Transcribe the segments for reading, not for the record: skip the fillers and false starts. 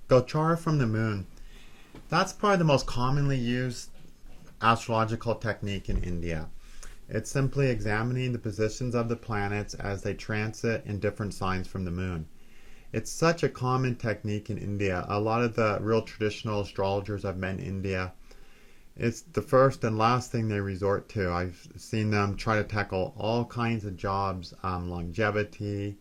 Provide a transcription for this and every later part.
Gocara from the moon. That's probably the most commonly used astrological technique in India. It's simply examining the positions of the planets as they transit in different signs from the moon. It's such a common technique in India. A lot of the real traditional astrologers I've met in India, it's the first and last thing they resort to. I've seen them try to tackle all kinds of jobs, longevity,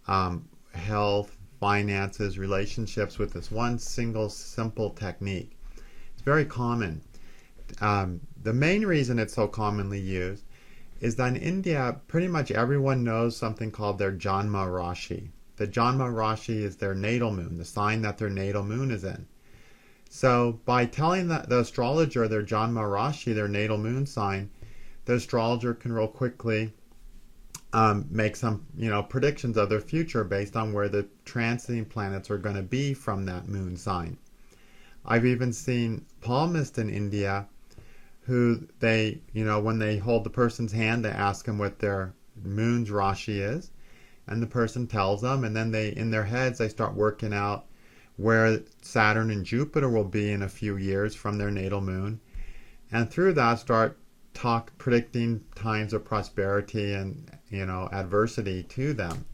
health, finances, relationships with this one single simple technique. It's very common. The main reason it's so commonly used is that in India, pretty much everyone knows something called their Janma Rashi. The Janma Rashi is their natal moon, the sign that their natal moon is in. So by telling the astrologer their Janma Rashi, their natal moon sign, the astrologer can real quickly make some predictions of their future based on where the transiting planets are going to be from that moon sign. I've even seen palmists in India who they, when they hold the person's hand, they ask them what their moon's Rashi is, and the person tells them, and then they, in their heads, they start working out where Saturn and Jupiter will be in a few years from their natal moon, and through that start predicting times of prosperity and adversity to them,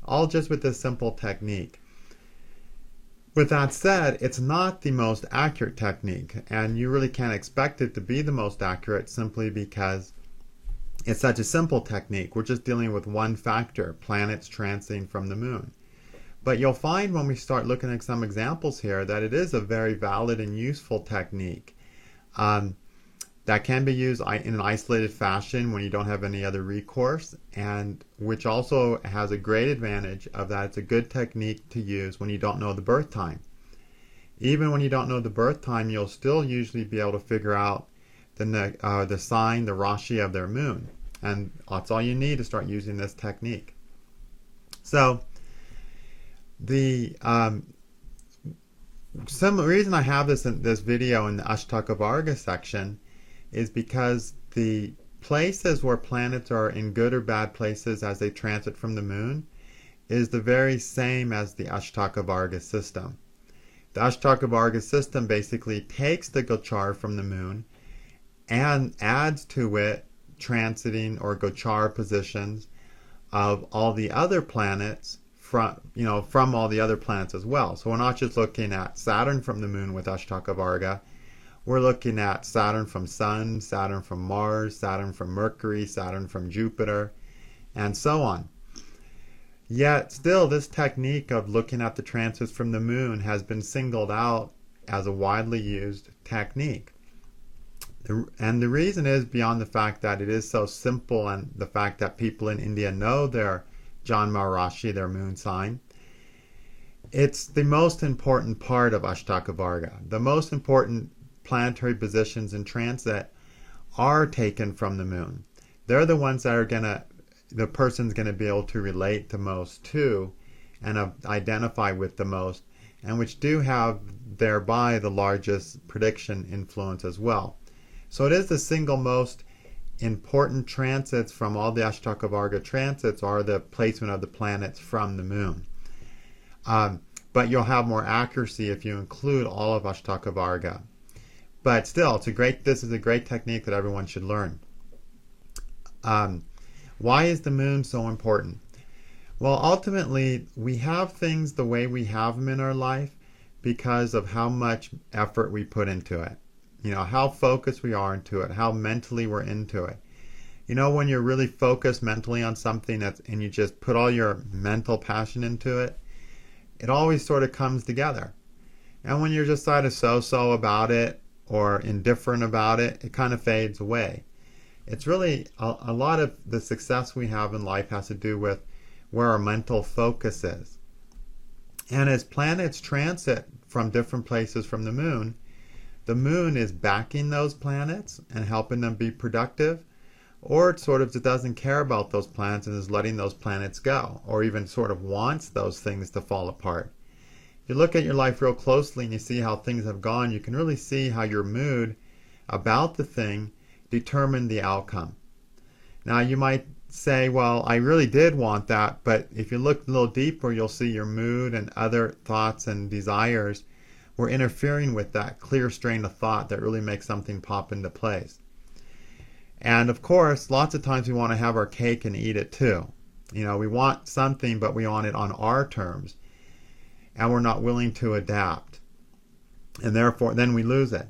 all just with this simple technique. With that said, it's not the most accurate technique, and you really can't expect it to be the most accurate simply because it's such a simple technique. We're just dealing with one factor, planets transiting from the moon. But you'll find when we start looking at some examples here that it is a very valid and useful technique that can be used in an isolated fashion when you don't have any other recourse, and which also has a great advantage of that it's a good technique to use when you don't know the birth time. Even when you don't know the birth time, you'll still usually be able to figure out the sign, the Rashi of their moon, and that's all you need to start using this technique. So the reason I have this video in the Ashtaka Varga section is because the places where planets are in good or bad places as they transit from the moon is the very same as the Ashtaka Varga system. The Ashtaka Varga system basically takes the Gochar from the moon and adds to it transiting or Gochar positions of all the other planets from all the other planets as well. So we're not just looking at Saturn from the moon with Ashtaka Varga. We're looking at Saturn from Sun, Saturn from Mars, Saturn from Mercury, Saturn from Jupiter, and so on. Yet still, this technique of looking at the transits from the moon has been singled out as a widely used technique. And the reason is beyond the fact that it is so simple and the fact that people in India know their Janma Rashi, their moon sign. It's the most important part of Ashtaka Varga. The most important planetary positions in transit are taken from the moon. They're the ones that the person's going to be able to relate the most to and identify with the most, and which do have thereby the largest prediction influence as well. So it is the single most important transits from all the Ashtaka Varga transits are the placement of the planets from the moon. But you'll have more accuracy if you include all of Ashtaka Varga. But still, this is a great technique that everyone should learn. Why is the moon so important? Well, ultimately, we have things the way we have them in our life because of how much effort we put into it. How focused we are into it, how mentally we're into it. When you're really focused mentally on something and you just put all your mental passion into it, it always sort of comes together. And when you're just sort of so-so about it or indifferent about it, it kind of fades away. It's really a lot of the success we have in life has to do with where our mental focus is. And as planets transit from different places from the moon is backing those planets and helping them be productive, or it sort of just doesn't care about those planets and is letting those planets go, or even sort of wants those things to fall apart. If you look at your life real closely and you see how things have gone, you can really see how your mood about the thing determined the outcome. Now you might say, well, I really did want that, but if you look a little deeper, you'll see your mood and other thoughts and desires were interfering with that clear strain of thought that really makes something pop into place. And of course, lots of times we want to have our cake and eat it too. We want something, but we want it on our terms, and we're not willing to adapt. And therefore, then we lose it.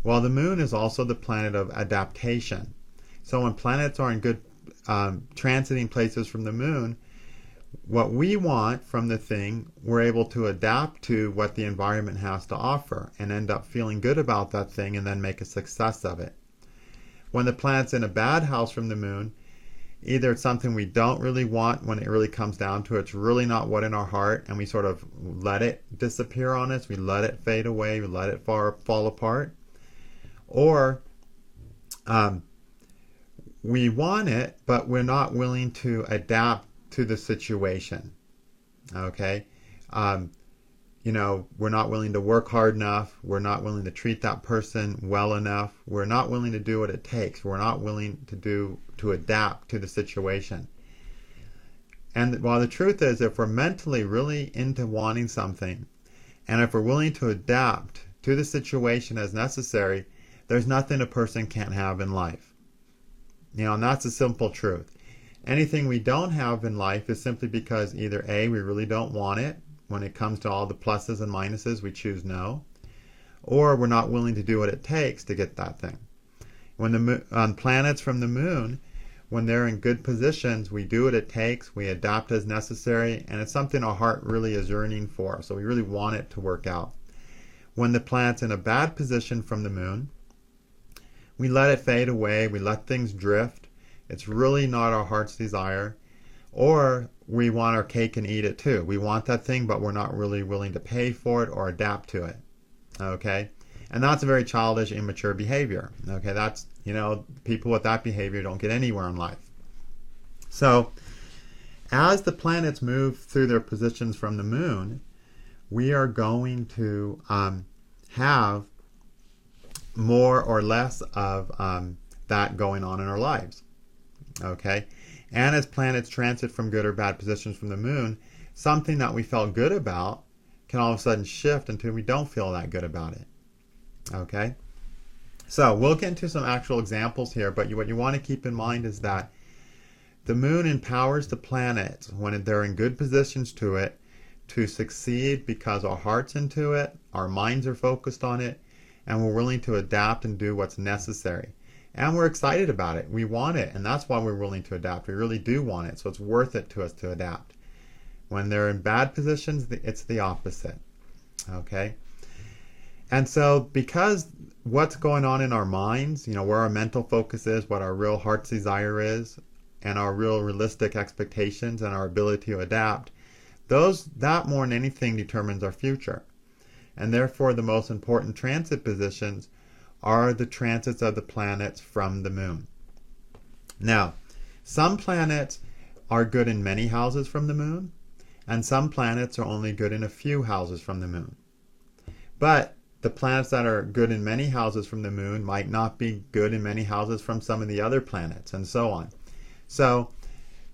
Well, the moon is also the planet of adaptation. So when planets are in good transiting places from the moon, what we want from the thing, we're able to adapt to what the environment has to offer and end up feeling good about that thing and then make a success of it. When the planet's in a bad house from the moon, either it's something we don't really want when it really comes down to it, it's really not what in our heart, and we sort of let it disappear on us, we let it fade away, we let it fall apart, or we want it, but we're not willing to adapt to the situation. Okay? We're not willing to work hard enough. We're not willing to treat that person well enough. We're not willing to do what it takes. We're not willing to adapt to the situation. And while the truth is, if we're mentally really into wanting something, and if we're willing to adapt to the situation as necessary, there's nothing a person can't have in life. And that's a simple truth. Anything we don't have in life is simply because either A, we really don't want it. When it comes to all the pluses and minuses, we choose no. Or we're not willing to do what it takes to get that thing. When on planets from the moon, when they're in good positions, we do what it takes, we adapt as necessary, and it's something our heart really is yearning for. So we really want it to work out. When the planet's in a bad position from the moon, we let it fade away, we let things drift. It's really not our heart's desire. Or we want our cake and eat it too. We want that thing, but we're not really willing to pay for it or adapt to it. Okay? And that's a very childish, immature behavior. Okay? That's, people with that behavior don't get anywhere in life. So, as the planets move through their positions from the moon, we are going to have more or less of that going on in our lives. Okay? And as planets transit from good or bad positions from the moon, something that we felt good about can all of a sudden shift until we don't feel that good about it. Okay? So we'll get into some actual examples here, but what you want to keep in mind is that the moon empowers the planets when they're in good positions to it to succeed because our heart's into it, our minds are focused on it, and we're willing to adapt and do what's necessary. And we're excited about it. We want it, and that's why we're willing to adapt. We really do want it, so it's worth it to us to adapt. When they're in bad positions, it's the opposite. Okay? And so because what's going on in our minds, where our mental focus is, what our real heart's desire is, and our real realistic expectations and our ability to adapt, that more than anything determines our future. And therefore the most important transit positions are the transits of the planets from the moon. Now, some planets are good in many houses from the moon, and some planets are only good in a few houses from the moon. But the planets that are good in many houses from the moon might not be good in many houses from some of the other planets, and so on. So,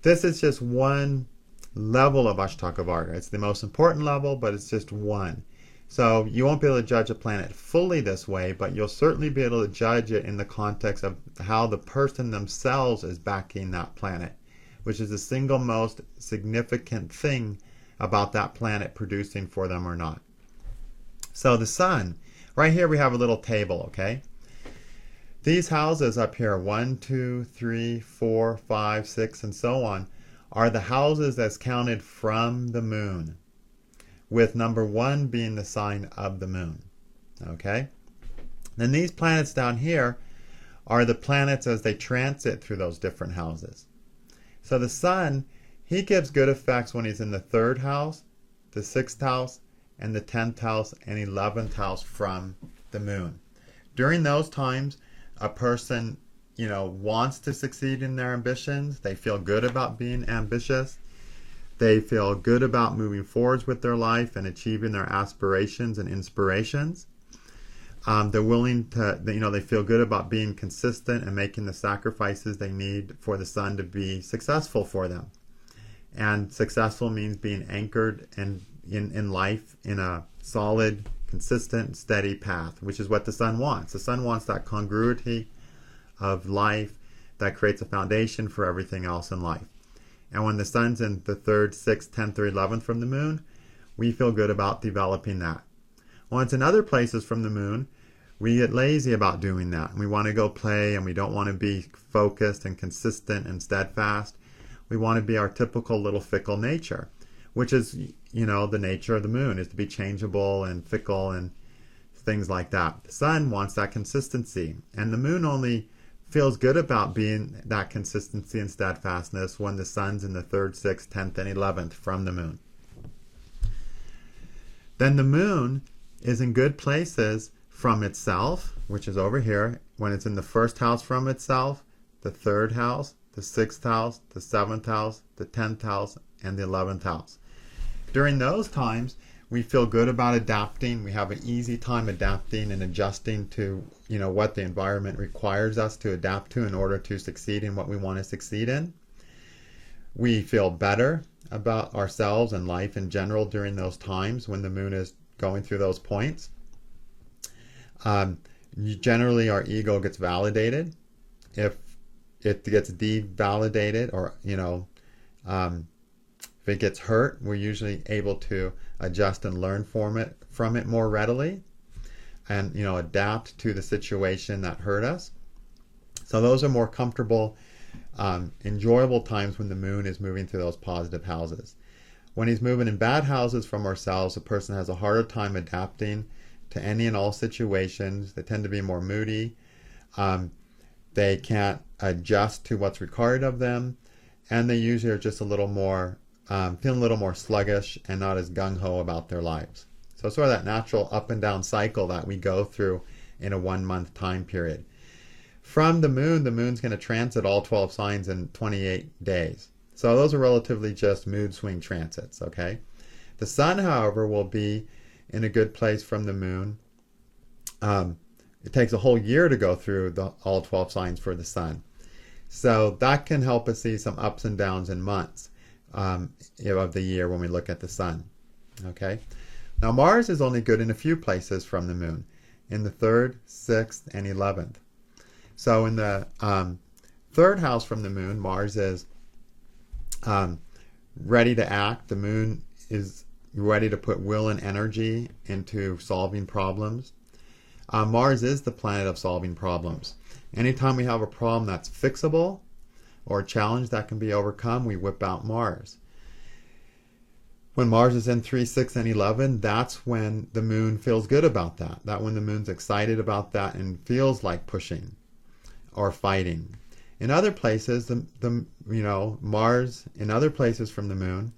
this is just one level of Ashtaka Varga. It's the most important level, but it's just one. So you won't be able to judge a planet fully this way, but you'll certainly be able to judge it in the context of how the person themselves is backing that planet, which is the single most significant thing about that planet producing for them or not. So the sun, right here we have a little table, okay? These houses up here, 1, 2, 3, 4, 5, 6, and so on, are the houses as counted from the moon, with number 1 being the sign of the moon. Okay? Then these planets down here are the planets as they transit through those different houses. So the sun, he gives good effects when he's in the 3rd house, the 6th house, and the 10th house and 11th house from the moon. During those times, a person, wants to succeed in their ambitions. They feel good about being ambitious. They feel good about moving forwards with their life and achieving their aspirations and inspirations. They're willing to, they feel good about being consistent and making the sacrifices they need for the sun to be successful for them. And successful means being anchored in life in a solid, consistent, steady path, which is what the sun wants. The sun wants that congruity of life that creates a foundation for everything else in life. And when the sun's in the 3rd, 6th, 10th, or 11th from the moon, we feel good about developing that. When it's in other places from the moon, we get lazy about doing that. We want to go play, and we don't want to be focused and consistent and steadfast. We want to be our typical little fickle nature, which is, the nature of the moon, is to be changeable and fickle and things like that. The sun wants that consistency, and the moon only feels good about being that consistency and steadfastness when the sun's in the 3rd, 6th, 10th, and 11th from the moon. Then the moon is in good places from itself, which is over here, when it's in the 1st house from itself, the 3rd house, the 6th house, the 7th house, the 10th house, and the 11th house. During those times, we feel good about adapting. We have an easy time adapting and adjusting to, what the environment requires us to adapt to in order to succeed in what we want to succeed in. We feel better about ourselves and life in general during those times when the moon is going through those points. Generally, our ego gets validated. If it gets devalidated, or if it gets hurt, we're usually able to adjust and learn from it more readily, and adapt to the situation that hurt us. So those are more comfortable, enjoyable times when the moon is moving through those positive houses. When he's moving in bad houses from ourselves, a person has a harder time adapting to any and all situations. They tend to be more moody. They can't adjust to what's required of them, and they usually are just a little more, feeling a little more sluggish and not as gung-ho about their lives. So it's sort of that natural up and down cycle that we go through in a 1-month time period. From the moon's going to transit all 12 signs in 28 days. So those are relatively just mood swing transits, okay? The sun, however, will be in a good place from the moon. It takes a whole year to go through all 12 signs for the sun. So that can help us see some ups and downs in months of the year when we look at the sun, okay? Now Mars is only good in a few places from the moon, in the 3rd, 6th, and 11th. So in the 3rd house from the moon, Mars is ready to act. The moon is ready to put will and energy into solving problems. Mars is the planet of solving problems. Anytime we have a problem that's fixable or a challenge that can be overcome, we whip out Mars. When Mars is in 3, 6, and 11, that's when the moon feels good about that. That's when the moon's excited about that and feels like pushing or fighting. In other places, Mars in other places from the moon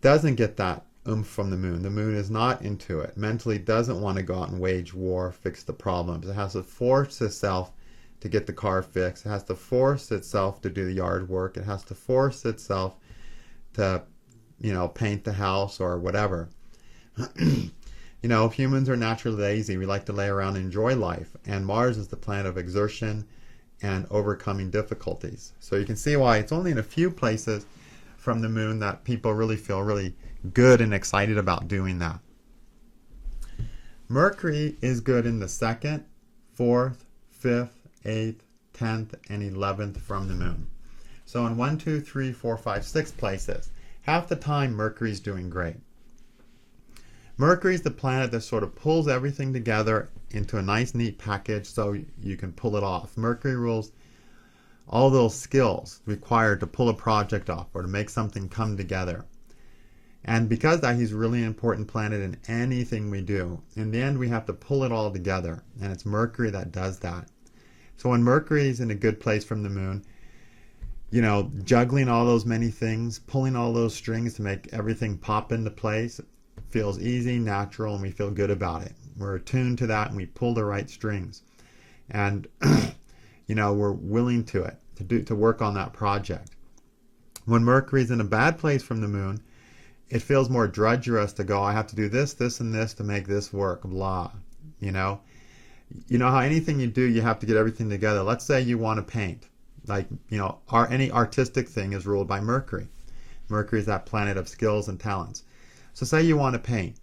doesn't get that oomph from the moon. The moon is not into it. Mentally doesn't want to go out and wage war, fix the problems. It has to force itself to get the car fixed. It has to force itself to do the yard work. It has to force itself to, paint the house or whatever. Humans are naturally lazy. We like to lay around and enjoy life. And Mars is the planet of exertion and overcoming difficulties. So you can see why it's only in a few places from the moon that people really feel really good and excited about doing that. Mercury is good in the 2nd, 4th, 5th, 8th, 10th, and 11th from the moon. So in 1, 2, 3, 4, 5, 6 places, half the time Mercury's doing great. Mercury's the planet that sort of pulls everything together into a nice, neat package so you can pull it off. Mercury rules all those skills required to pull a project off or to make something come together. And because that, he's a really important planet in anything we do. In the end, we have to pull it all together, and it's Mercury that does that. So when Mercury is in a good place from the moon, juggling all those many things, pulling all those strings to make everything pop into place, feels easy, natural, and we feel good about it. We're attuned to that, and we pull the right strings. And, we're willing to work on that project. When Mercury's in a bad place from the moon, it feels more drudgerous to go, I have to do this, this, and this to make this work, blah, You know how anything you do, you have to get everything together. Let's say you want to paint. Like, any artistic thing is ruled by Mercury. Mercury is that planet of skills and talents. So say you want to paint.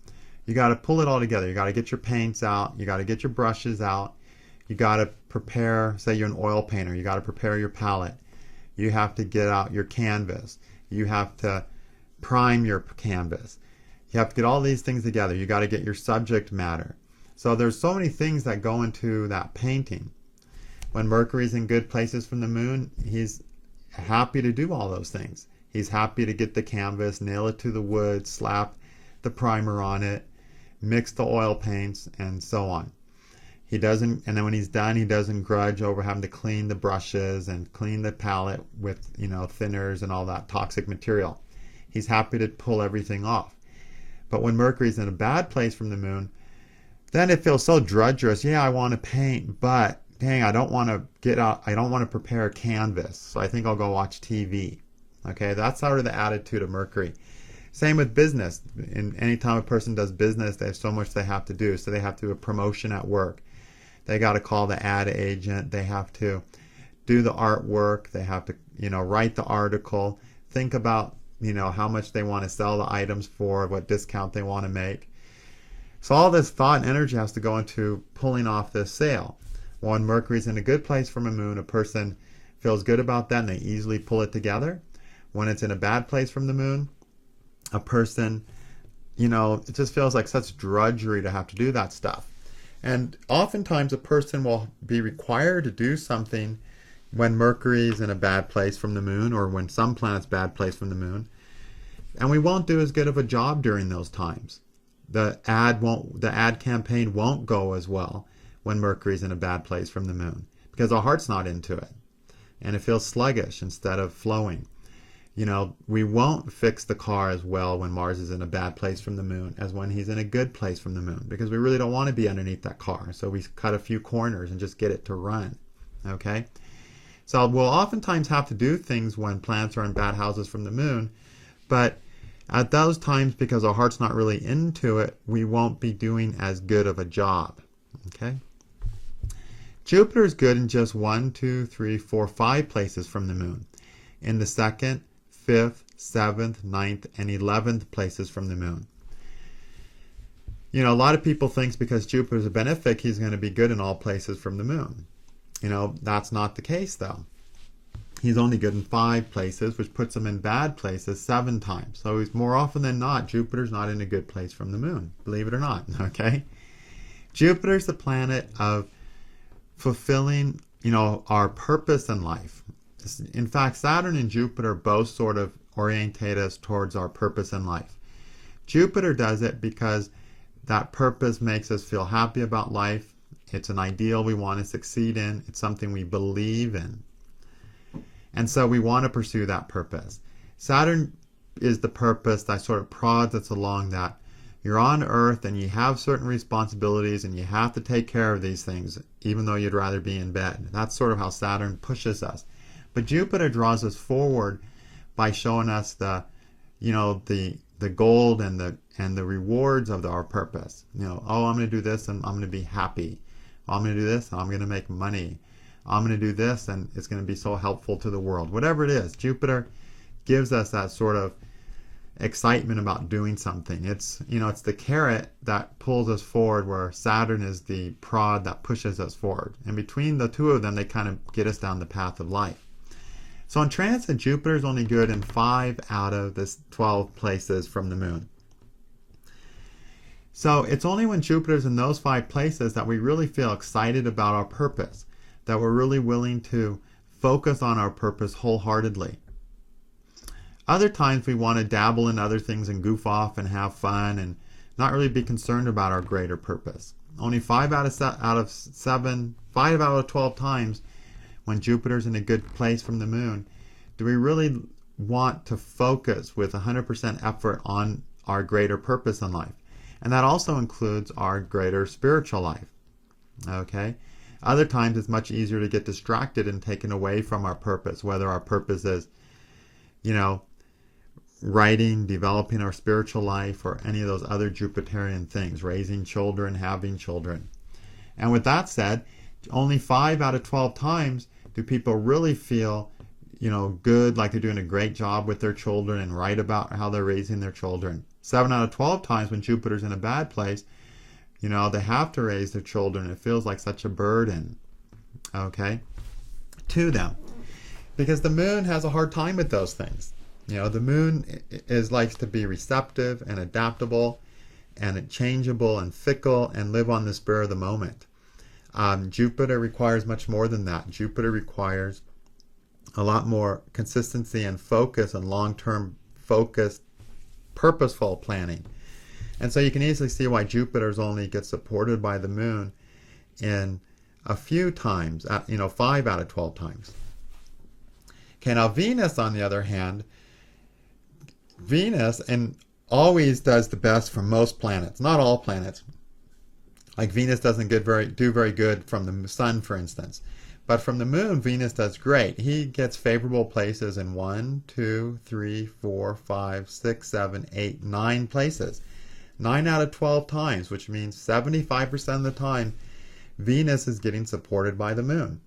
You got to pull it all together. You got to get your paints out. You got to get your brushes out. You got to prepare, say you're an oil painter, you got to prepare your palette. You have to get out your canvas. You have to prime your canvas. You have to get all these things together. You got to get your subject matter. So there's so many things that go into that painting. When Mercury's in good places from the moon, he's happy to do all those things. He's happy to get the canvas, nail it to the wood, slap the primer on it, mix the oil paints, and so on. He doesn't, and then when he's done, he doesn't grudge over having to clean the brushes and clean the palette with, thinners and all that toxic material. He's happy to pull everything off. But when Mercury's in a bad place from the moon, then it feels so drudgerous. Yeah, I want to paint, but dang, I don't want to get out, I don't want to prepare a canvas, so I think I'll go watch TV. Okay, that's sort of the attitude of Mercury. Same with business. Anytime a person does business, they have so much they have to do. So they have to do a promotion at work. They got to call the ad agent. They have to do the artwork. They have to, write the article. Think about, how much they want to sell the items for, what discount they want to make. So all this thought and energy has to go into pulling off this sale. When Mercury's in a good place from a moon, a person feels good about that and they easily pull it together. When it's in a bad place from the moon, a person, it just feels like such drudgery to have to do that stuff. And oftentimes a person will be required to do something when Mercury's in a bad place from the moon, or when some planet's bad place from the moon, and we won't do as good of a job during those times. The ad campaign won't go as well when Mercury's in a bad place from the moon, because our heart's not into it, and it feels sluggish instead of flowing. We won't fix the car as well when Mars is in a bad place from the moon as when he's in a good place from the moon, because we really don't want to be underneath that car. So we cut a few corners and just get it to run. Okay? So we'll oftentimes have to do things when planets are in bad houses from the moon, but at those times, because our heart's not really into it, we won't be doing as good of a job. Okay? Jupiter's good in just 1, 2, 3, 4, 5 places from the moon. In the 2nd, 5th, 7th, 9th, and 11th places from the moon. A lot of people think because Jupiter's a benefic, he's going to be good in all places from the moon. That's not the case, though. He's only good in 5 places, which puts him in bad places 7 times. So he's more often than not, Jupiter's not in a good place from the moon, believe it or not, okay? Jupiter's the planet of fulfilling, our purpose in life. In fact, Saturn and Jupiter both sort of orientate us towards our purpose in life. Jupiter does it because that purpose makes us feel happy about life. It's an ideal we want to succeed in. It's something we believe in. And so we want to pursue that purpose. Saturn is the purpose that sort of prods us along that you're on Earth and you have certain responsibilities and you have to take care of these things, even though you'd rather be in bed. That's sort of how Saturn pushes us. But Jupiter draws us forward by showing us the gold and the rewards of our purpose. I'm going to do this and I'm going to be happy. I'm going to do this and I'm going to make money. I'm going to do this and it's going to be so helpful to the world. Whatever it is, Jupiter gives us that sort of excitement about doing something. It's the carrot that pulls us forward, where Saturn is the prod that pushes us forward. And between the two of them, they kind of get us down the path of life. So in transit, Jupiter is only good in 5 out of the 12 places from the moon. So it's only when Jupiter's in those 5 places that we really feel excited about our purpose, that we're really willing to focus on our purpose wholeheartedly. Other times we want to dabble in other things and goof off and have fun and not really be concerned about our greater purpose. Only 5 out of 12 times when Jupiter's in a good place from the moon do we really want to focus with 100% effort on our greater purpose in life. And that also includes our greater spiritual life. Okay? Other times it's much easier to get distracted and taken away from our purpose, whether our purpose is, writing, developing our spiritual life, or any of those other Jupiterian things, raising children, having children. And with that said, only 5 out of 12 times do people really feel, good, like they're doing a great job with their children and right about how they're raising their children. 7 out of 12 times when Jupiter's in a bad place, they have to raise their children. It feels like such a burden, okay, to them. Because the moon has a hard time with those things. The moon likes to be receptive and adaptable and changeable and fickle and live on the spur of the moment. Jupiter requires much more than that. Jupiter requires a lot more consistency and focus and long-term focused, purposeful planning. And so you can easily see why Jupiter's only gets supported by the moon in a few times, 5 out of 12 times. Okay, now Venus, on the other hand, Venus always does the best from most planets, not all planets. Like Venus doesn't do very good from the sun, for instance. But from the moon, Venus does great. He gets favorable places in 1, 2, 3, 4, 5, 6, 7, 8, 9 places. 9 out of 12 times, which means 75% of the time, Venus is getting supported by the moon.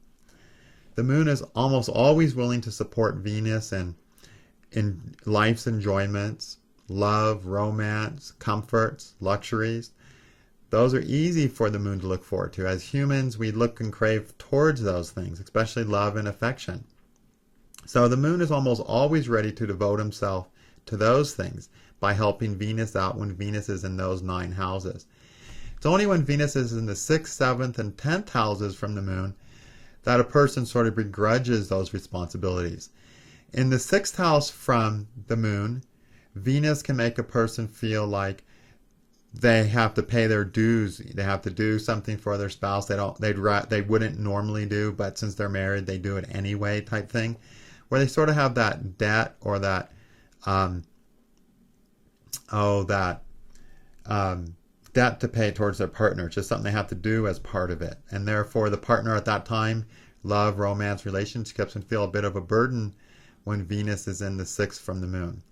The moon is almost always willing to support Venus in life's enjoyments, love, romance, comforts, luxuries. Those are easy for the moon to look forward to. As humans, we look and crave towards those things, especially love and affection. So the moon is almost always ready to devote himself to those things by helping Venus out when Venus is in those 9 houses. It's only when Venus is in the 6th, 7th, and 10th houses from the moon that a person sort of begrudges those responsibilities. In the 6th house from the moon, Venus can make a person feel like they have to pay their dues. They have to do something for their spouse they wouldn't normally do, but since they're married, they do it anyway type thing, where they sort of have that debt or that debt to pay towards their partner. It's just something they have to do as part of it. And therefore, the partner at that time, love, romance, relationships, can feel a bit of a burden when Venus is in the 6th from the moon.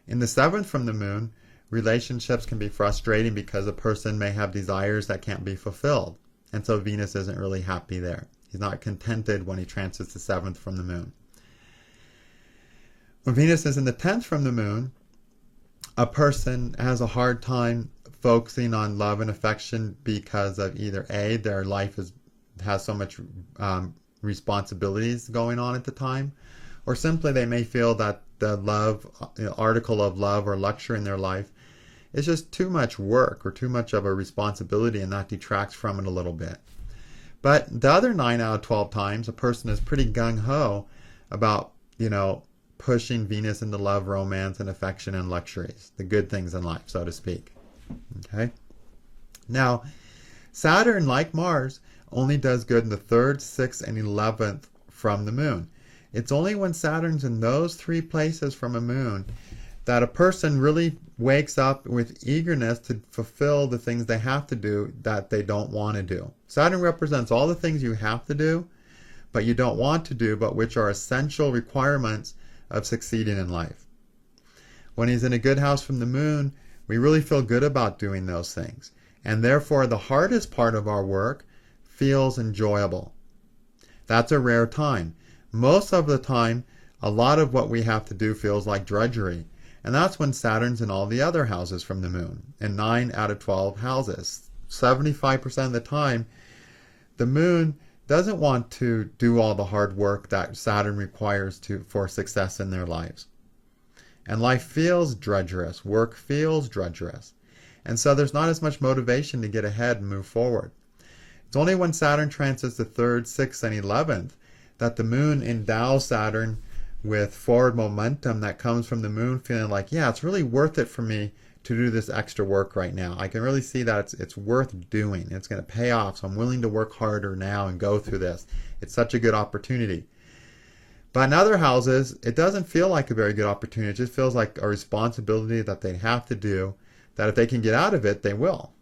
In the 7th from the moon, relationships can be frustrating because a person may have desires that can't be fulfilled. And so Venus isn't really happy there. He's not contented when he transits the 7th from the moon. When Venus is in the 10th from the moon, a person has a hard time focusing on love and affection because of either A, their life has so much responsibilities going on at the time, or simply they may feel that the article of love or luxury in their life is just too much work or too much of a responsibility, and that detracts from it a little bit. But the other 9 out of 12 times, a person is pretty gung-ho about, pushing Venus into love, romance, and affection and luxuries, the good things in life, so to speak. Okay? Now, Saturn, like Mars, only does good in the 3rd, 6th, and 11th from the moon. It's only when Saturn's in those 3 places from a moon that a person really wakes up with eagerness to fulfill the things they have to do that they don't want to do. Saturn represents all the things you have to do, but you don't want to do, but which are essential requirements of succeeding in life. When he's in a good house from the moon, we really feel good about doing those things. And therefore, the hardest part of our work feels enjoyable. That's a rare time. Most of the time, a lot of what we have to do feels like drudgery. And that's when Saturn's in all the other houses from the moon, in 9 out of 12 houses. 75% of the time, the moon doesn't want to do all the hard work that Saturn requires for success in their lives. And life feels drudgerous. Work feels drudgerous. And so there's not as much motivation to get ahead and move forward. It's only when Saturn transits the 3rd, 6th, and 11th that the moon endows Saturn with forward momentum that comes from the moon feeling like, yeah, it's really worth it for me to do this extra work right now. I can really see that it's worth doing. It's going to pay off, so I'm willing to work harder now and go through this. It's such a good opportunity. But in other houses, it doesn't feel like a very good opportunity. It just feels like a responsibility that they have to do, that if they can get out of it, they will.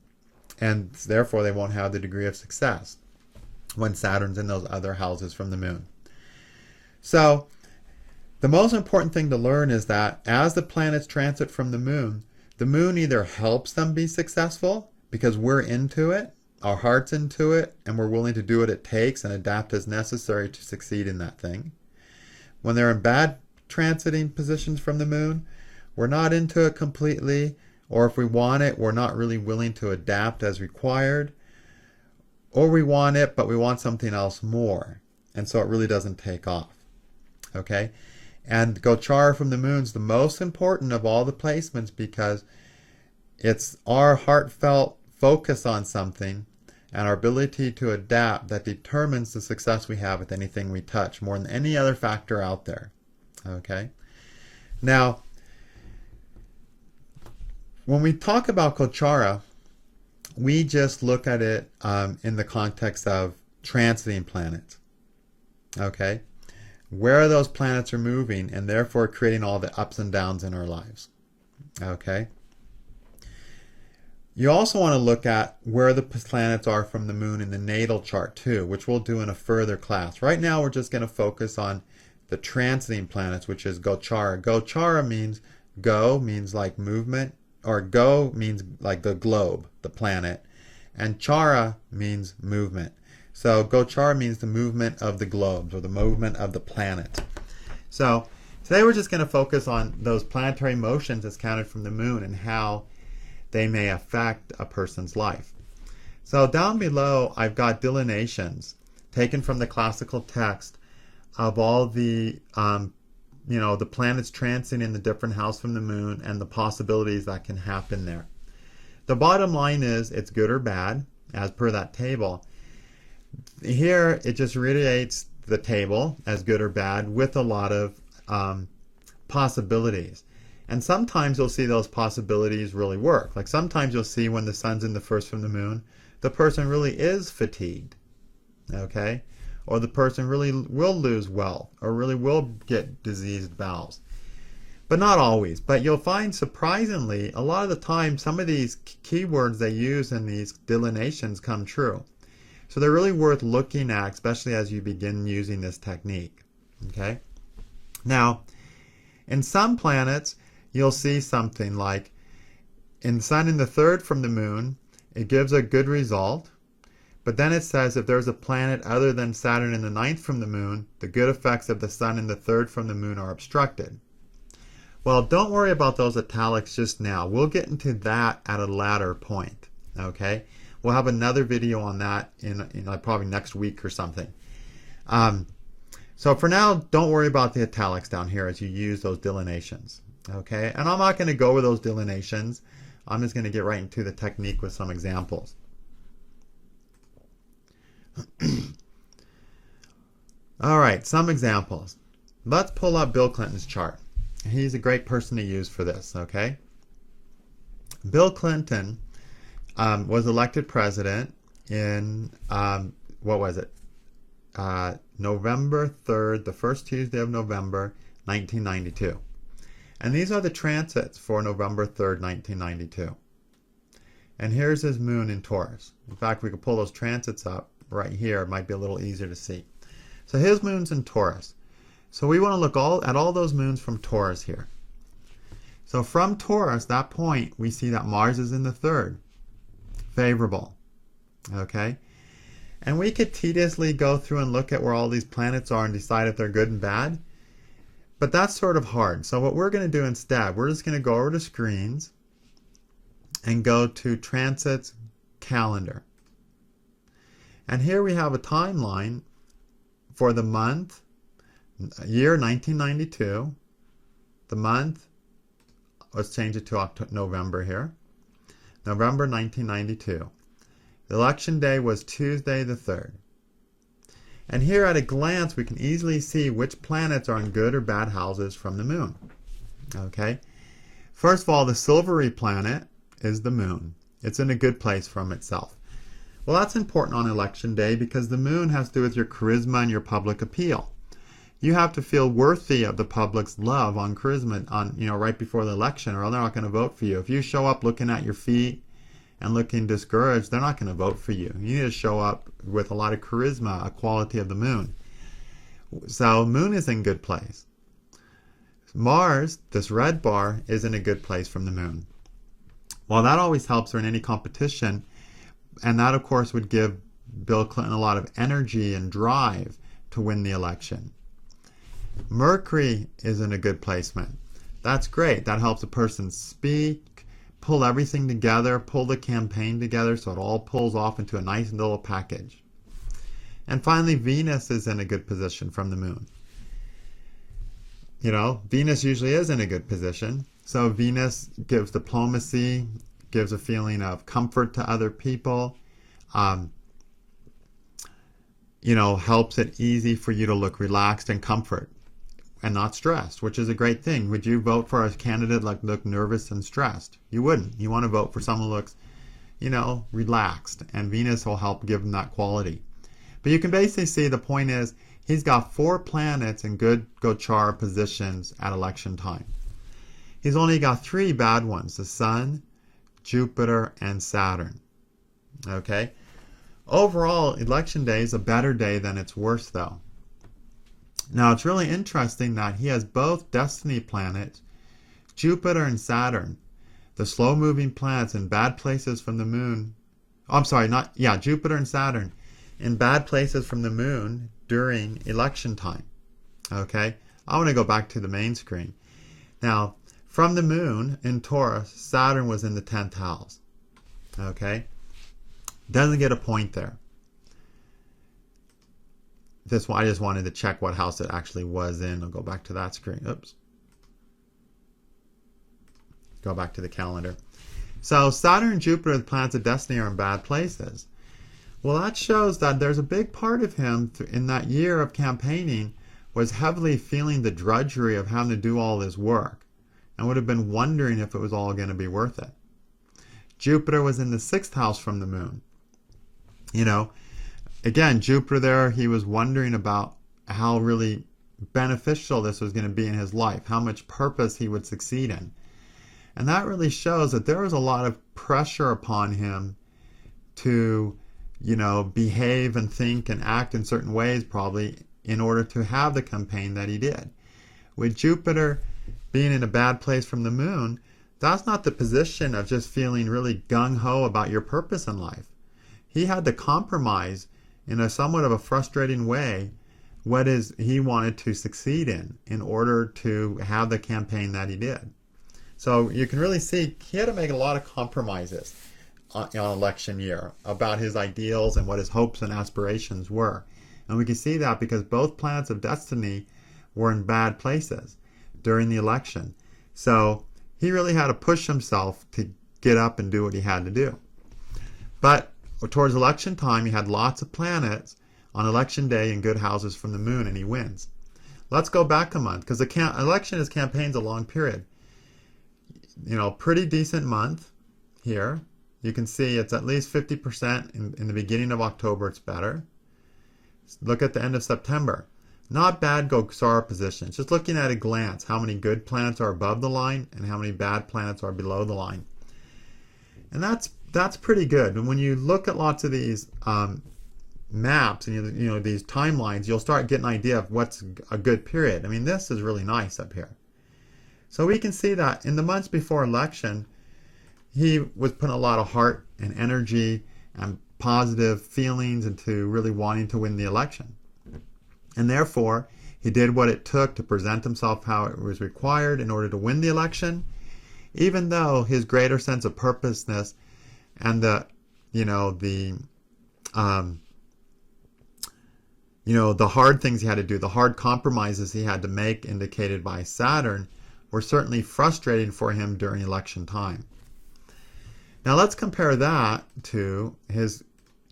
And therefore, they won't have the degree of success when Saturn's in those other houses from the moon. So, the most important thing to learn is that as the planets transit from the moon either helps them be successful because we're into it, our hearts into it and we're willing to do what it takes and adapt as necessary to succeed in that thing. When they're in bad transiting positions from the moon, we're not into it completely, or if we want it, we're not really willing to adapt as required, or we want it, but we want something else more, and so it really doesn't take off. Okay? And Gocara from the moon's the most important of all the placements because it's our heartfelt focus on something and our ability to adapt that determines the success we have with anything we touch more than any other factor out there. Okay? Now, when we talk about Gocara, we just look at it in the context of transiting planets. Okay? Where those planets are moving and therefore creating all the ups and downs in our lives. Okay? You also want to look at where the planets are from the moon in the natal chart too, which we'll do in a further class. Right now we're just going to focus on the transiting planets, which is Gocara. Gocara means go, means like movement, or go means like the globe, the planet, and chara means movement. So Gocara means the movement of the globes or the movement of the planet. So today we're just going to focus on those planetary motions as counted from the moon and how they may affect a person's life. So down below I've got delineations taken from the classical text of all the the planets transiting in the different house from the moon and the possibilities that can happen there. The bottom line is it's good or bad as per that table. Here it just reiterates the table as good or bad with a lot of possibilities. And sometimes you'll see those possibilities really work. Like sometimes you'll see when the sun's in the first from the moon, the person really is fatigued. Okay? Or the person really will lose wealth or really will get diseased bowels. But not always. But you'll find surprisingly, a lot of the time, some of these keywords they use in these delineations come true. So they're really worth looking at, especially as you begin using this technique. Okay? Now, in some planets, you'll see something like in Sun in the third from the moon, it gives a good result. But then it says if there's a planet other than Saturn in the ninth from the moon, the good effects of the sun in the third from the moon are obstructed. Well, don't worry about those italics just now. We'll get into that at a later point. Okay? We'll have another video on that in probably next week or something. So for now, don't worry about the italics down here as you use those delineations. Okay? And I'm not going to go over those delineations. I'm just going to get right into the technique with some examples. All right, some examples. Let's pull up Bill Clinton's chart. He's a great person to use for this, okay? Bill Clinton was elected president in, November 3rd, the first Tuesday of November, 1992. And these are the transits for November 3rd, 1992. And here's his moon in Taurus. In fact, we could pull those transits up right here. It might be a little easier to see. So his moon's in Taurus. So we want to look at all those moons from Taurus here. So from Taurus, that point, we see that Mars is in the third. Favorable. Okay? And we could tediously go through and look at where all these planets are and decide if they're good and bad. But that's sort of hard. So what we're going to do instead, we're just going to go over to screens and go to Transits Calendar. And here we have a timeline for the month, year 1992, the month, let's change it to November here, November 1992. The election day was Tuesday the 3rd. And here at a glance, we can easily see which planets are in good or bad houses from the moon. Okay? First of all, the silvery planet is the moon. It's in a good place from itself. Well, that's important on election day because the moon has to do with your charisma and your public appeal. You have to feel worthy of the public's love on charisma right before the election, or they're not going to vote for you. If you show up looking at your feet and looking discouraged, they're not going to vote for you. You need to show up with a lot of charisma, a quality of the moon. So moon is in good place. Mars, this red bar, is in a good place from the moon. While that always helps or in any competition, And that, of course, would give Bill Clinton a lot of energy and drive to win the election. Mercury is in a good placement. That's great. That helps a person speak, pull everything together, pull the campaign together so it all pulls off into a nice little package. And finally, Venus is in a good position from the moon. You know, Venus usually is in a good position. So Venus gives diplomacy, gives a feeling of comfort to other people, helps it easy for you to look relaxed and comfort and not stressed, which is a great thing. Would you vote for a candidate like look nervous and stressed? You wouldn't. You want to vote for someone who looks, relaxed, and Venus will help give them that quality. But you can basically see the point is he's got 4 planets in good Gocara positions at election time. He's only got 3 bad ones, the Sun, Jupiter, and Saturn. Okay? Overall, election day is a better day than its worst, though. Now, it's really interesting that he has both destiny planets, Jupiter and Saturn, the slow-moving planets in bad places from the moon. Jupiter and Saturn in bad places from the moon during election time. Okay? I want to go back to the main screen. Now, from the moon in Taurus, Saturn was in the 10th house. Okay? Doesn't get a point there. I just wanted to check what house it actually was in. I'll go back to that screen. Oops. Go back to the calendar. So Saturn and Jupiter, the planets of destiny, are in bad places. Well, that shows that there's a big part of him in that year of campaigning was heavily feeling the drudgery of having to do all this work and would have been wondering if it was all going to be worth it. Jupiter was in the 6th house from the moon. Again, Jupiter there, he was wondering about how really beneficial this was going to be in his life, how much purpose he would succeed in. And that really shows that there was a lot of pressure upon him to, behave and think and act in certain ways probably in order to have the campaign that he did. With Jupiter being in a bad place from the moon, that's not the position of just feeling really gung-ho about your purpose in life. He had to compromise in a somewhat of a frustrating way what is he wanted to succeed in order to have the campaign that he did. So you can really see he had to make a lot of compromises on election year about his ideals and what his hopes and aspirations were. And we can see that because both planets of destiny were in bad places during the election. So he really had to push himself to get up and do what he had to do. But towards election time, he had lots of planets on election day in good houses from the moon, and he wins. Let's go back a month, because the election is campaign's a long period. Pretty decent month here. You can see it's at least 50% in the beginning of October. It's better. Look at the end of September. Not bad Gocara positions. Just looking at a glance, how many good planets are above the line and how many bad planets are below the line. And that's pretty good. And when you look at lots of these maps and these timelines, you'll start getting an idea of what's a good period. I mean, this is really nice up here. So we can see that in the months before election, he was putting a lot of heart and energy and positive feelings into really wanting to win the election. And therefore, he did what it took to present himself how it was required in order to win the election, even though his greater sense of purposeness and the hard things he had to do, the hard compromises he had to make indicated by Saturn were certainly frustrating for him during election time. Now let's compare that to his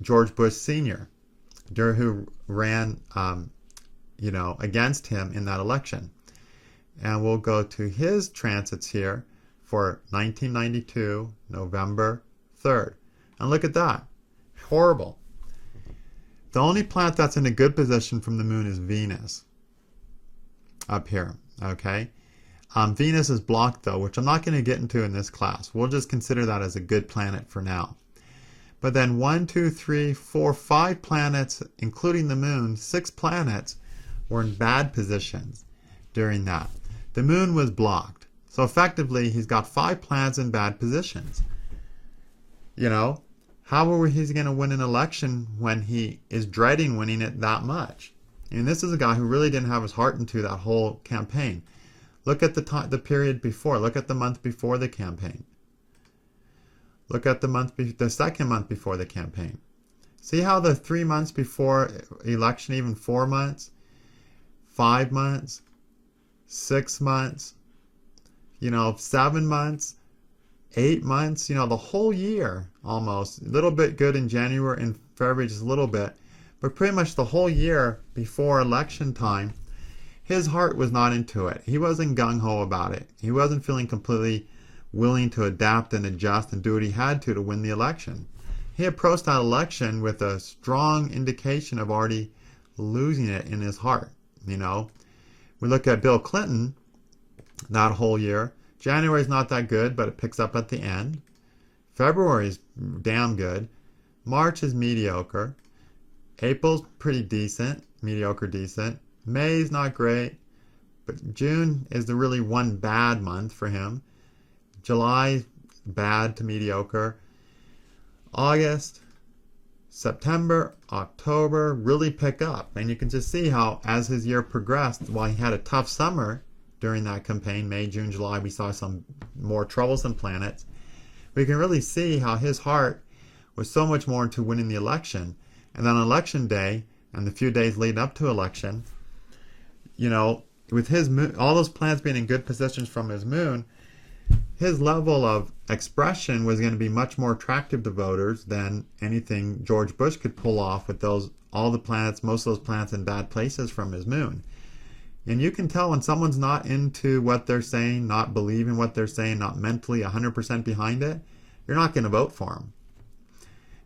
George Bush Sr., who ran against him in that election. And we'll go to his transits here for 1992, November 3rd. And look at that. Horrible. The only planet that's in a good position from the moon is Venus. Up here, okay? Venus is blocked, though, which I'm not going to get into in this class. We'll just consider that as a good planet for now. But then 1, 2, 3, 4, 5 planets, including the moon, 6 planets, were in bad positions during that. The moon was blocked. So effectively, he's got 5 planets in bad positions. How are he going to win an election when he is dreading winning it that much? And this is a guy who really didn't have his heart into that whole campaign. Look at the period before. Look at the month before the campaign. Look at the second month before the campaign. See how the 3 months before election, even 4 months, 5 months, 6 months, 7 months, 8 months, the whole year almost. A little bit good in January and February, just a little bit. But pretty much the whole year before election time, his heart was not into it. He wasn't gung-ho about it. He wasn't feeling completely willing to adapt and adjust and do what he had to win the election. He approached that election with a strong indication of already losing it in his heart. We look at Bill Clinton that whole year. January is not that good, but it picks up at the end. February is damn good. March is mediocre. April's pretty decent, mediocre decent. May's not great, but June is the really one bad month for him. July, bad to mediocre. August, September, October really pick up. And you can just see how as his year progressed, while he had a tough summer during that campaign, May, June, July, we saw some more troublesome planets. We can really see how his heart was so much more into winning the election. And then on election day and the few days leading up to election, with his moon, all those planets being in good positions from his moon, his level of expression was going to be much more attractive to voters than anything George Bush could pull off with most of those planets in bad places from his moon. And you can tell when someone's not into what they're saying, not believing what they're saying, not mentally 100% behind it, you're not going to vote for them.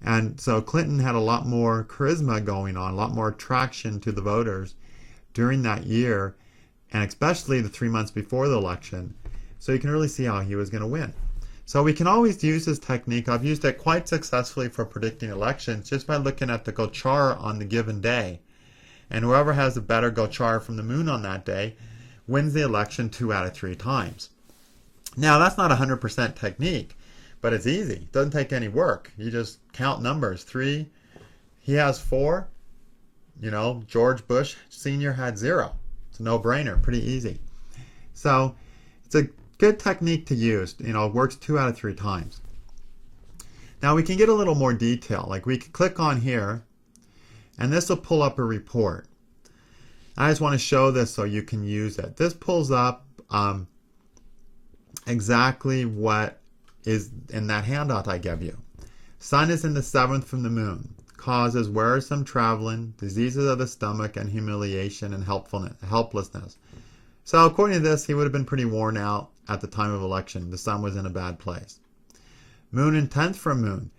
And so Clinton had a lot more charisma going on, a lot more attraction to the voters during that year, and especially the 3 months before the election. So you can really see how he was going to win. So we can always use this technique. I've used it quite successfully for predicting elections just by looking at the Gocara on the given day. And whoever has a better Gocara from the moon on that day wins the election 2 out of 3 times. Now, that's not a 100% technique, but it's easy. It doesn't take any work. You just count numbers. 3, he has 4. George Bush Sr. had 0. It's a no-brainer, pretty easy. So it's a good technique to use. It works 2 out of 3 times. Now we can get a little more detail. Like we can click on here, and this will pull up a report. I just want to show this so you can use it. This pulls up exactly what is in that handout I gave you. Sun is in the 7th from the moon. Causes wearisome traveling, diseases of the stomach, and humiliation and helplessness. So according to this, he would have been pretty worn out at the time of election. The sun was in a bad place. Moon in 10th from moon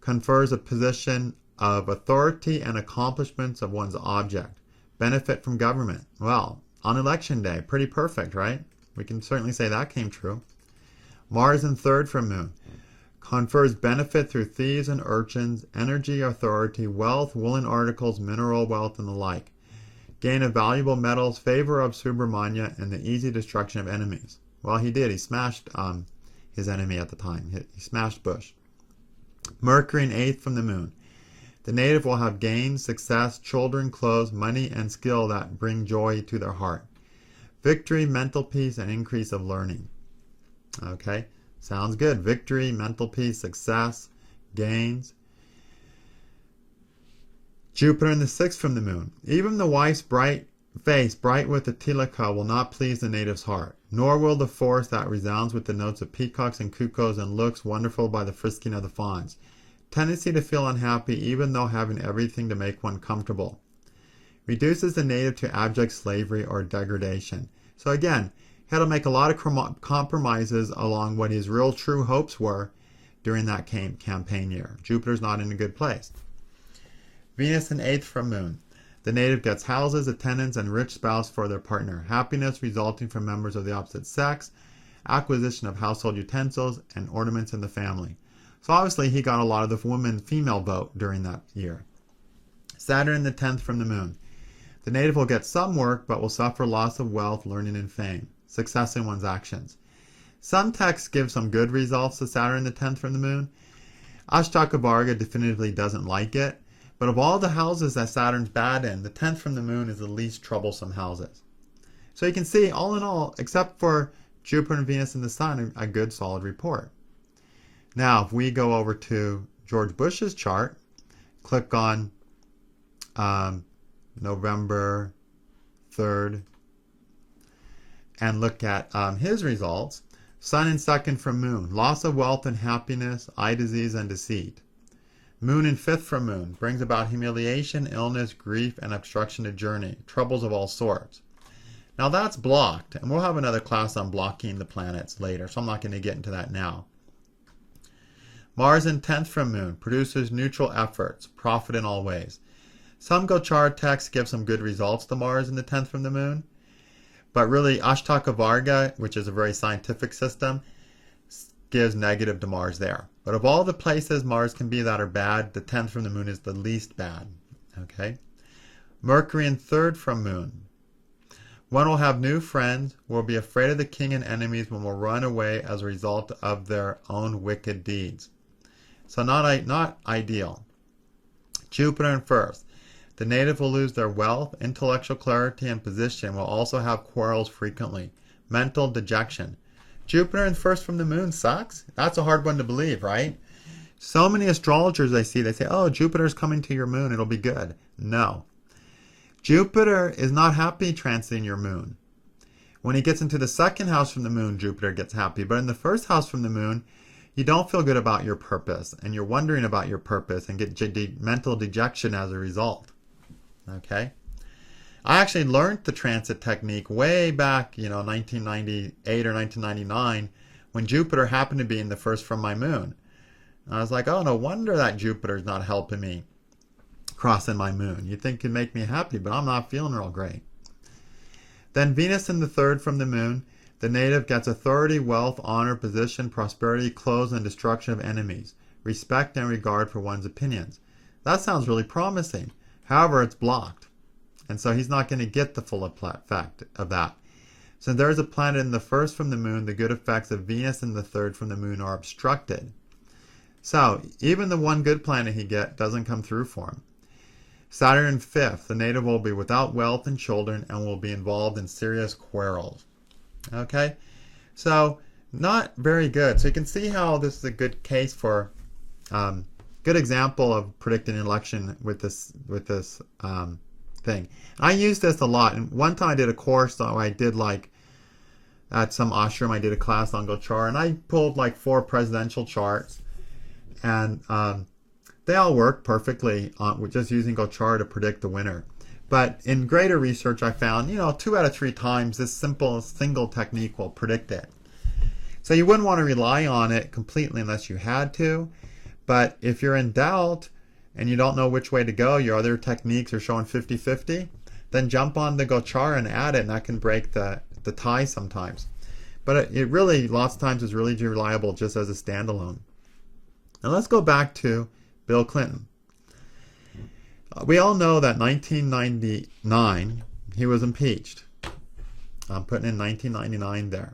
confers a position of authority and accomplishments of one's object. Benefit from government. Well, on election day, pretty perfect, right? We can certainly say that came true. Mars in 3rd from moon confers benefit through thieves and urchins, energy, authority, wealth, woolen articles, mineral wealth, and the like. Gain of valuable metals, favor of Subramanya, and the easy destruction of enemies. Well, he did. He smashed his enemy at the time. He smashed Bush. Mercury in 8th from the moon. The native will have gain, success, children, clothes, money, and skill that bring joy to their heart. Victory, mental peace, and increase of learning. Okay, sounds good. Victory, mental peace, success, gains. Jupiter in the 6th from the moon. Even the wife's bright face, bright with the tilaka, will not please the native's heart, nor will the forest that resounds with the notes of peacocks and cuckoos and looks wonderful by the frisking of the fawns. Tendency to feel unhappy even though having everything to make one comfortable. Reduces the native to abject slavery or degradation. So again, he had to make a lot of compromises along what his real true hopes were during that campaign year. Jupiter's not in a good place. Venus in 8th from moon. The native gets houses, attendants, and rich spouse for their partner. Happiness resulting from members of the opposite sex. Acquisition of household utensils and ornaments in the family. So obviously he got a lot of the female vote during that year. Saturn in the 10th from the moon. The native will get some work, but will suffer loss of wealth, learning, and fame. Success in one's actions. Some texts give some good results to Saturn in the 10th from the moon. Ashtaka Varga definitively doesn't like it, but of all the houses that Saturn's bad in, the 10th from the moon is the least troublesome houses. So you can see, all in all, except for Jupiter and Venus and the Sun, a good solid report. Now, if we go over to George Bush's chart, click on November 3rd, and look at his results. Sun in 2nd from moon, loss of wealth and happiness, eye disease and deceit. Moon in 5th from moon, brings about humiliation, illness, grief, and obstruction of journey, troubles of all sorts. Now that's blocked, and we'll have another class on blocking the planets later, so I'm not going to get into that now. Mars in 10th from moon, produces neutral efforts, profit in all ways. Some Gocara texts give some good results to Mars in the 10th from the moon, but really Ashtaka Varga, which is a very scientific system, gives negative to Mars there. But of all the places Mars can be that are bad, the 10th from the moon is the least bad. Okay. Mercury in 3rd from moon. One will have new friends, will be afraid of the king and enemies, and will run away as a result of their own wicked deeds. So not ideal. Jupiter in 1st. The native will lose their wealth, intellectual clarity, and position, will also have quarrels frequently. Mental dejection. Jupiter in 1st from the moon sucks? That's a hard one to believe, right? So many astrologers I see, they say, oh, Jupiter's coming to your moon, it'll be good. No. Jupiter is not happy transiting your moon. When he gets into the 2nd house from the moon, Jupiter gets happy. But in the 1st house from the moon, you don't feel good about your purpose, and you're wondering about your purpose and get mental dejection as a result. Okay? I actually learned the transit technique way back, 1998 or 1999, when Jupiter happened to be in the 1st from my moon. I was like, oh, no wonder that Jupiter's not helping me crossing my moon. You'd think it'd make me happy, but I'm not feeling real great. Then Venus in the 3rd from the moon, the native gets authority, wealth, honor, position, prosperity, clothes, and destruction of enemies, respect and regard for one's opinions. That sounds really promising. However, it's blocked. And so he's not going to get the full effect of that. So there's a planet in the 1st from the moon, the good effects of Venus in the 3rd from the moon are obstructed. So even the one good planet he gets doesn't come through for him. Saturn in 5th, the native will be without wealth and children and will be involved in serious quarrels. Okay? So not very good. So you can see how this is a good case for good example of predicting an election with this thing. I use this a lot. And one time I did a course, so I did at some ashram, I did a class on Gocara, and I pulled 4 presidential charts, and they all work perfectly with just using Gocara to predict the winner. But in greater research, I found 2 out of 3 times this simple single technique will predict it. So you wouldn't want to rely on it completely unless you had to. But if you're in doubt and you don't know which way to go, your other techniques are showing 50-50, then jump on the Gocara and add it, and that can break the tie sometimes. But it really, lots of times, is really reliable just as a standalone. Now let's go back to Bill Clinton. We all know that 1999, he was impeached. I'm putting in 1999 there.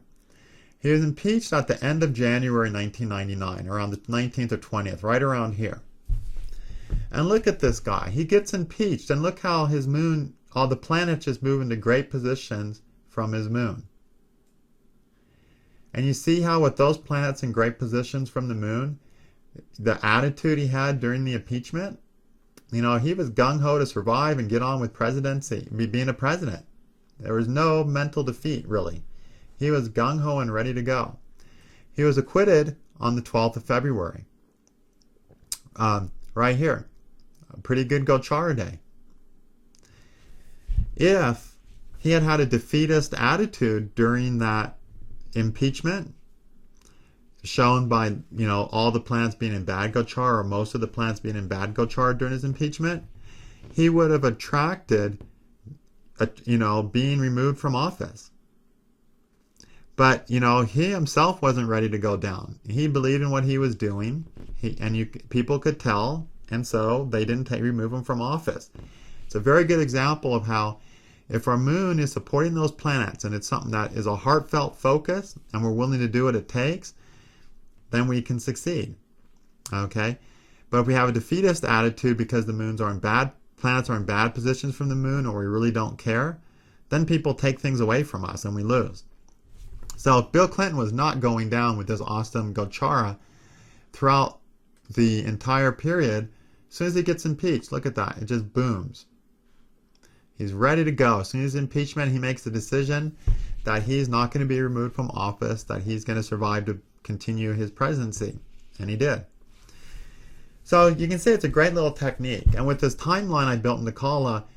He was impeached at the end of January 1999, around the 19th or 20th, right around here. And look at this guy. He gets impeached, and look how his moon, all the planets just move into great positions from his moon. And you see how with those planets in great positions from the moon, the attitude he had during the impeachment, he was gung-ho to survive and get on with presidency, being a president. There was no mental defeat, really. He was gung-ho and ready to go. He was acquitted on the 12th of February. Right here. A pretty good Gocara day. If he had had a defeatist attitude during that impeachment, shown by, all the planets being in bad Gocara, or most of the planets being in bad Gocara during his impeachment, he would have attracted, being removed from office. But, he himself wasn't ready to go down. He believed in what he was doing, people could tell, and so they didn't remove him from office. It's a very good example of how, if our moon is supporting those planets, and it's something that is a heartfelt focus, and we're willing to do what it takes, then we can succeed. Okay? But if we have a defeatist attitude because the planets are in bad positions from the moon, or we really don't care, then people take things away from us and we lose. So Bill Clinton was not going down with this awesome Gocara throughout the entire period. As soon as he gets impeached, look at that, it just booms. He's ready to go. As soon as impeachment, he makes the decision that he's not going to be removed from office, that he's going to survive to continue his presidency. And he did. So you can see it's a great little technique. And with this timeline I built in Natal,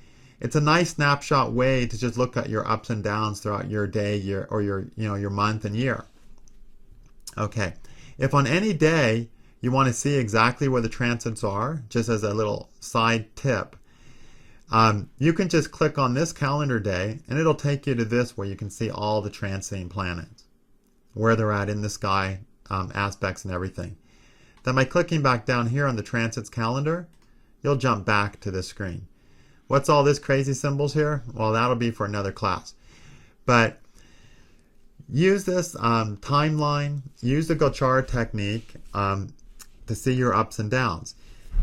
it's a nice snapshot way to just look at your ups and downs throughout your day, your month and year. Okay. If on any day you want to see exactly where the transits are, just as a little side tip, you can just click on this calendar day and it'll take you to this where you can see all the transiting planets, where they're at in the sky, aspects and everything. Then by clicking back down here on the transits calendar, you'll jump back to this screen. What's all this crazy symbols here? Well, that'll be for another class. But use this timeline, use the Gocara technique to see your ups and downs.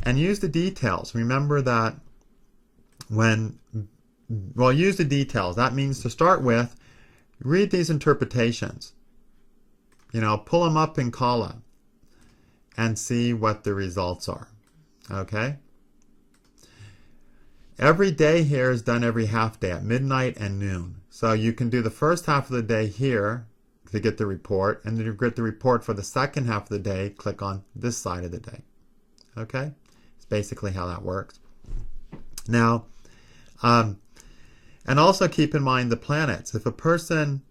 And use the details. Remember that use the details. That means to start with, read these interpretations. Pull them up in Kala and see what the results are. Okay? Every day here is done every half day at midnight and noon. So you can do the first half of the day here to get the report, and then you get the report for the second half of the day, click on this side of the day. Okay? It's basically how that works. Now, and also keep in mind the planets. If a person,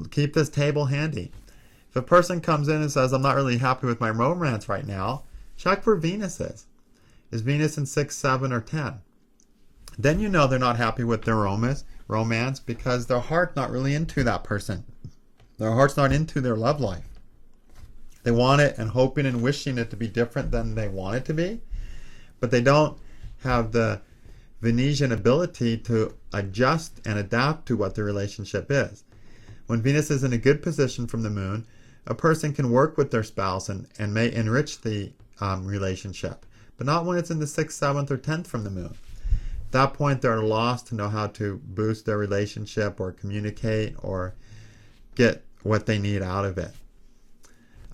keep this table handy. If a person comes in and says, I'm not really happy with my romance right now, check where Venus is. Is Venus in 6, 7, or 10? Then you know they're not happy with their romance because their heart's not really into that person. Their heart's not into their love life. They want it and hoping and wishing it to be different than they want it to be, but they don't have the Venusian ability to adjust and adapt to what the relationship is. When Venus is in a good position from the moon, a person can work with their spouse and may enrich the relationship, but not when it's in the 6th, 7th, or 10th from the moon. At that point, they're lost to know how to boost their relationship or communicate or get what they need out of it.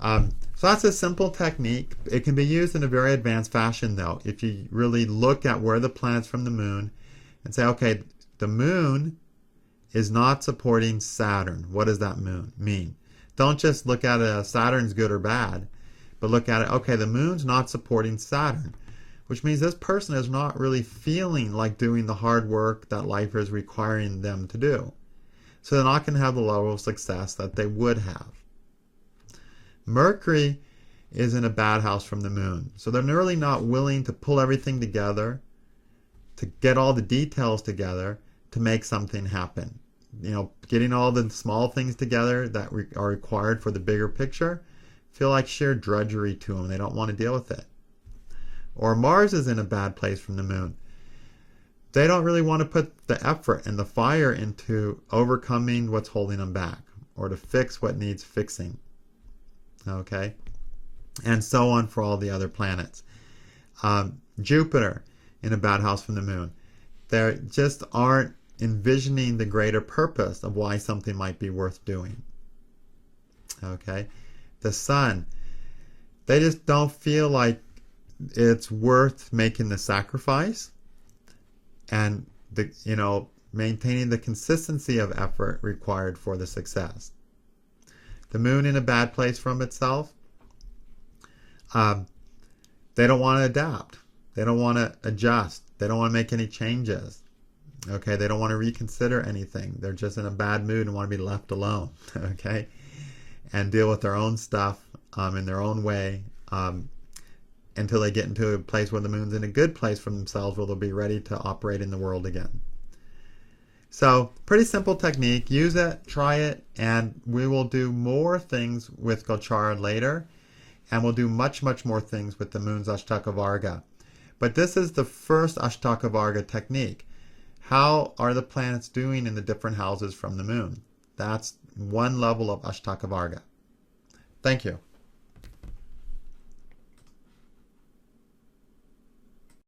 So that's a simple technique. It can be used in a very advanced fashion, though, if you really look at where the planets from the moon and say, okay, the moon is not supporting Saturn. What does that mean? Don't just look at it as Saturn's good or bad, but look at it, okay, the moon's not supporting Saturn, which means this person is not really feeling like doing the hard work that life is requiring them to do. So they're not going to have the level of success that they would have. Mercury is in a bad house from the moon, so they're really not willing to pull everything together, to get all the details together, to make something happen. Getting all the small things together that are required for the bigger picture feel like sheer drudgery to them. They don't want to deal with it. Or Mars is in a bad place from the moon. They don't really want to put the effort and the fire into overcoming what's holding them back or to fix what needs fixing. Okay? And so on for all the other planets. Jupiter in a bad house from the moon. They just aren't envisioning the greater purpose of why something might be worth doing. Okay? The Sun, they just don't feel like it's worth making the sacrifice and maintaining the consistency of effort required for the success. The Moon in a bad place from itself, they don't want to adapt. They don't want to adjust. They don't want to make any changes. Okay, they don't want to reconsider anything. They're just in a bad mood and want to be left alone. Okay, and deal with their own stuff in their own way until they get into a place where the moon's in a good place for themselves, where they'll be ready to operate in the world again. So, pretty simple technique. Use it, try it, and we will do more things with Gocara later, and we'll do much, much more things with the moon's Ashtaka Varga. But this is the first Ashtaka Varga technique. How are the planets doing in the different houses from the moon? That's one level of Ashtaka Varga. Thank you.